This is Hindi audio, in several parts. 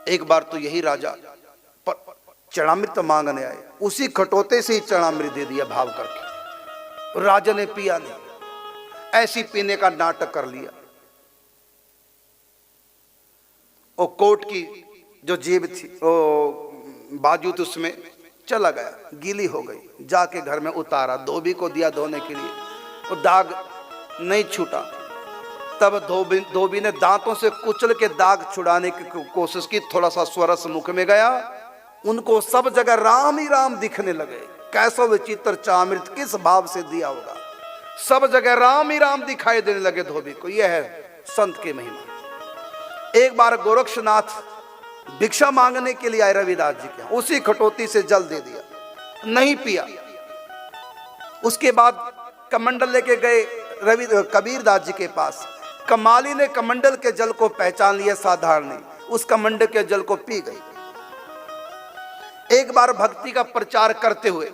एक बार तो यही राजा चरणामृत मांगने आए, उसी खटोते से ही चरणामृत दे दिया भाव करके। राजा ने पिया नहीं, ऐसी पीने का नाटक कर लिया। और कोट की जो जेब थी, वो बाजू थी, उसमें चला गया, गीली हो गई। जाके घर में उतारा, धोबी को दिया धोने के लिए, वो दाग नहीं छूटा। तब धोबी ने दांतों से कुचल के दाग छुड़ाने की कोशिश की। थोड़ा सा स्वरस मुख में गया, उनको सब जगह राम ही राम दिखने लगे। कैसा विचित्र चरणामृत किस भाव से दिया होगा, सब जगह राम ही राम दिखाई देने लगे धोबी को। यह है संत की महिमा। एक बार गोरक्षनाथ भिक्षा मांगने के लिए आए रविदास जी के, उसी खटोती से जल दे दिया, नहीं पिया। उसके बाद कमंडल लेके गए कबीरदास जी के पास। कमाली ने कमंडल के जल को पहचान लिया, साधारण नहीं, उस कमंडल के जल को पी गई। एक बार भक्ति का प्रचार करते हुए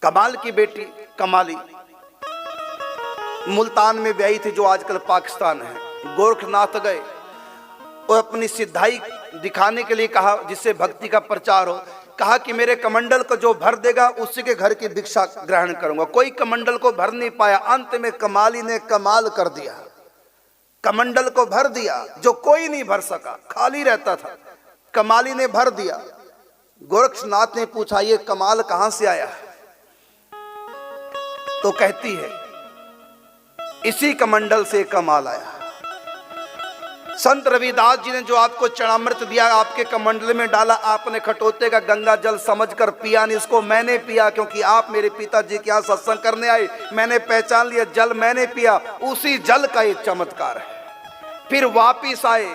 कमाल की बेटी कमाली मुल्तान में ब्याही थी, जो आजकल पाकिस्तान है। गोरखनाथ गए और अपनी सिद्धाई दिखाने के लिए कहा, जिससे भक्ति का प्रचार हो। कहा कि मेरे कमंडल को जो भर देगा उसी के घर की भिक्षा ग्रहण करूंगा। कोई कमंडल को भर नहीं पाया। अंत में कमाली ने कमाल कर दिया, कमंडल को भर दिया जो कोई नहीं भर सका, खाली रहता था। कमाली ने भर दिया। गोरक्षनाथ ने पूछा, ये कमाल कहां से आया? तो कहती है, इसी कमंडल से कमाल आया। संत रविदास जी ने जो आपको चरणामृत दिया, आपके कमंडल में डाला, आपने खटोते का गंगा जल समझकर पिया नहीं, इसको मैंने पिया, क्योंकि आप मेरे पिताजी के यहाँ सत्संग करने आए, मैंने पहचान लिया, जल मैंने पिया, उसी जल का ये चमत्कार है। फिर वापिस आए,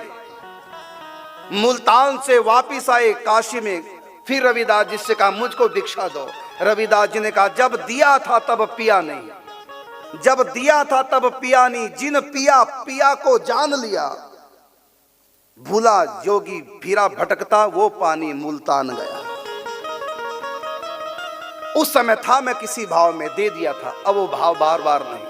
मुल्तान से वापिस आए काशी में। फिर रविदास जी से कहा, मुझको भिक्षा दो। रविदास जी ने कहा, जब दिया था तब पिया नहीं, जब दिया था तब पिया नहीं। जिन पिया पिया को जान लिया, भूला जोगी फिरा भटकता, वो पानी मुल्तान गया। उस समय था मैं किसी भाव में, दे दिया था, अब वो भाव बार बार नहीं।